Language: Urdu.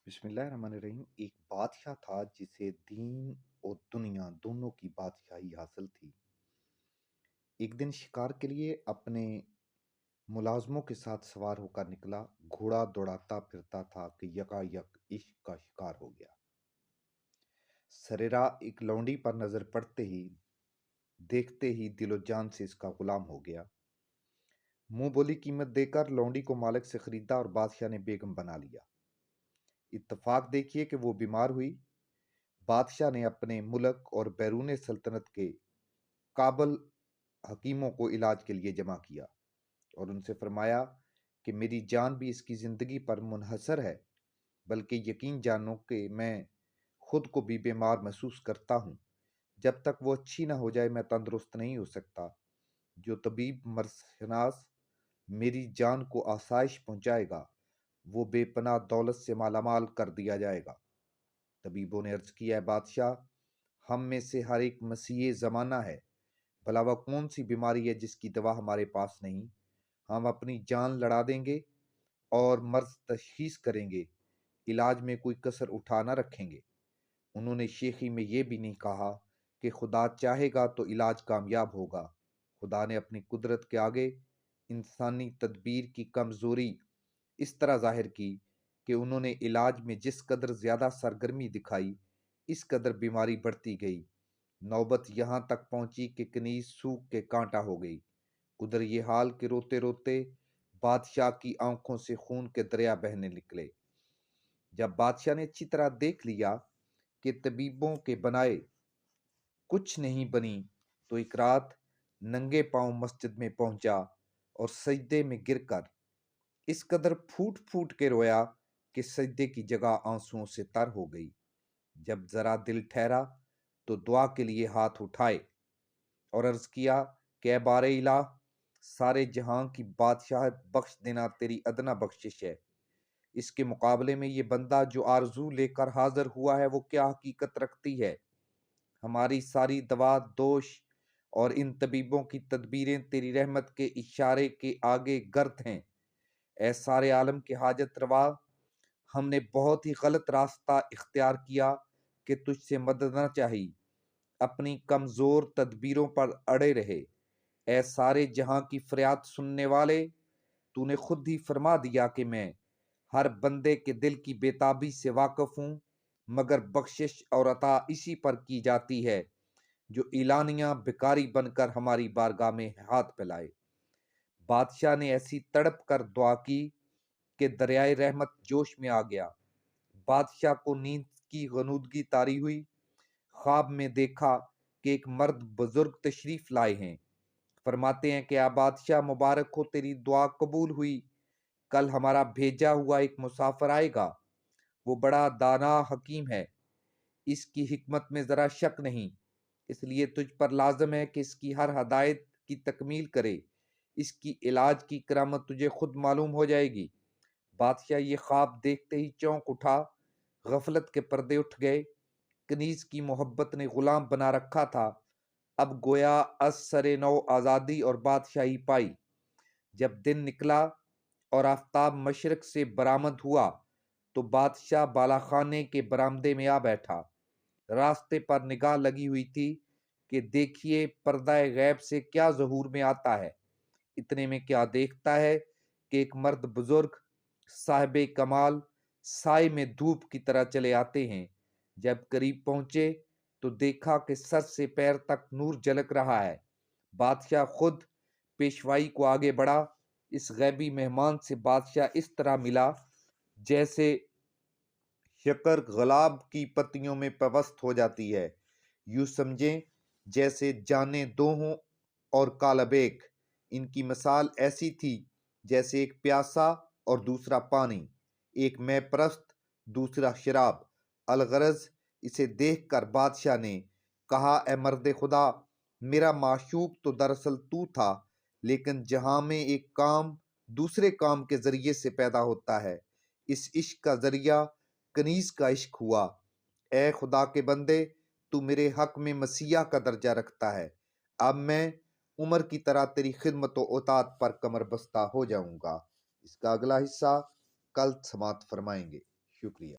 بسم اللہ الرحمن الرحیم۔ ایک بادشاہ تھا جسے دین اور دنیا دونوں کی بادشاہی حاصل تھی۔ ایک دن شکار کے لیے اپنے ملازموں کے ساتھ سوار ہو کر نکلا۔ گھوڑا دوڑاتا پھرتا تھا کہ یکا یک عشق کا شکار ہو گیا۔ سریرا ایک لونڈی پر نظر پڑتے ہی دیکھتے ہی دل و جان سے اس کا غلام ہو گیا۔ منہ بولی قیمت دے کر لونڈی کو مالک سے خریدا اور بادشاہ نے بیگم بنا لیا۔ اتفاق دیکھیے کہ وہ بیمار ہوئی۔ بادشاہ نے اپنے ملک اور بیرون سلطنت کے قابل حکیموں کو علاج کے لیے جمع کیا اور ان سے فرمایا کہ میری جان بھی اس کی زندگی پر منحصر ہے، بلکہ یقین جانو کہ میں خود کو بھی بیمار محسوس کرتا ہوں۔ جب تک وہ اچھی نہ ہو جائے میں تندرست نہیں ہو سکتا۔ جو طبیب مرض شناس میری جان کو آسائش پہنچائے گا وہ بے پناہ دولت سے مالا مال کر دیا جائے گا۔ طبیبوں نے عرض کیا، ہے بادشاہ، ہم میں سے ہر ایک مسیح زمانہ ہے، بھلا وہ کون سی بیماری ہے جس کی دوا ہمارے پاس نہیں؟ ہم اپنی جان لڑا دیں گے اور مرض تشخیص کریں گے، علاج میں کوئی کسر اٹھا نہ رکھیں گے۔ انہوں نے شیخی میں یہ بھی نہیں کہا کہ خدا چاہے گا تو علاج کامیاب ہوگا۔ خدا نے اپنی قدرت کے آگے انسانی تدبیر کی کمزوری اس طرح ظاہر کی کہ انہوں نے علاج میں جس قدر زیادہ سرگرمی دکھائی اس قدر بیماری بڑھتی گئی۔ نوبت یہاں تک پہنچی کہ کنیز سوکھ کے کانٹا ہو گئی۔ ادھر یہ حال کہ روتے روتے بادشاہ کی آنکھوں سے خون کے دریا بہنے نکلے۔ جب بادشاہ نے اچھی طرح دیکھ لیا کہ طبیبوں کے بنائے کچھ نہیں بنی تو ایک رات ننگے پاؤں مسجد میں پہنچا اور سجدے میں گر کر اس قدر پھوٹ پھوٹ کے رویا کہ سجدے کی جگہ آنسوؤں سے تر ہو گئی۔ جب ذرا دل ٹھہرا تو دعا کے لیے ہاتھ اٹھائے اور عرض کیا کہ اے بار الہ، سارے جہاں کی بادشاہت بخش دینا تیری ادنا بخشش ہے۔ اس کے مقابلے میں یہ بندہ جو آرزو لے کر حاضر ہوا ہے وہ کیا حقیقت رکھتی ہے؟ ہماری ساری دوا دوش اور ان طبیبوں کی تدبیریں تیری رحمت کے اشارے کے آگے گرد ہیں۔ اے سارے عالم کے حاجت روا، ہم نے بہت ہی غلط راستہ اختیار کیا کہ تجھ سے مدد نہ چاہی، اپنی کمزور تدبیروں پر اڑے رہے۔ اے سارے جہاں کی فریاد سننے والے، تو نے خود ہی فرما دیا کہ میں ہر بندے کے دل کی بےتابی سے واقف ہوں، مگر بخشش اور عطا اسی پر کی جاتی ہے جو اعلانیہ بھکاری بن کر ہماری بارگاہ میں ہاتھ پھیلائے۔ بادشاہ نے ایسی تڑپ کر دعا کی کہ دریائے رحمت جوش میں آ گیا۔ بادشاہ کو نیند کی غنودگی طاری ہوئی۔ خواب میں دیکھا کہ ایک مرد بزرگ تشریف لائے ہیں۔ فرماتے ہیں کہ بادشاہ مبارک ہو، تیری دعا قبول ہوئی۔ کل ہمارا بھیجا ہوا ایک مسافر آئے گا، وہ بڑا دانا حکیم ہے، اس کی حکمت میں ذرا شک نہیں، اس لیے تجھ پر لازم ہے کہ اس کی ہر ہدایت کی تکمیل کرے، اس کی علاج کی کرامت تجھے خود معلوم ہو جائے گی۔ بادشاہ یہ خواب دیکھتے ہی چونک اٹھا، غفلت کے پردے اٹھ گئے۔ کنیز کی محبت نے غلام بنا رکھا تھا، اب گویا از سر نو آزادی اور بادشاہی پائی۔ جب دن نکلا اور آفتاب مشرق سے برآمد ہوا تو بادشاہ بالا خانے کے برآمدے میں آ بیٹھا۔ راستے پر نگاہ لگی ہوئی تھی کہ دیکھیے پردہ غیب سے کیا ظہور میں آتا ہے۔ اتنے میں کیا دیکھتا ہے کہ ایک مرد بزرگ صاحب کمال سائے میں دھوپ کی طرح چلے آتے ہیں۔ جب قریب پہنچے تو دیکھا کہ سر سے پیر تک نور جھلک رہا ہے۔ بادشاہ خود پیشوائی کو آگے بڑھا۔ اس غیبی مہمان سے بادشاہ اس طرح ملا جیسے شکر گلاب کی پتیوں میں پیوست ہو جاتی ہے، یوں سمجھیں جیسے جانیں دو ہوں اور کالب ایک۔ ان کی مثال ایسی تھی جیسے ایک پیاسا اور دوسرا پانی، ایک مے پرست دوسرا شراب۔ الغرض اسے دیکھ کر بادشاہ نے کہا، اے مرد خدا، میرا معشوق تو دراصل تو تھا، لیکن جہاں میں ایک کام دوسرے کام کے ذریعے سے پیدا ہوتا ہے، اس عشق کا ذریعہ کنیز کا عشق ہوا۔ اے خدا کے بندے، تو میرے حق میں مسیح کا درجہ رکھتا ہے، اب میں عمر کی طرح تیری خدمت و اطاعت پر کمر بستہ ہو جاؤں گا۔ اس کا اگلا حصہ کل سماعت فرمائیں گے۔ شکریہ۔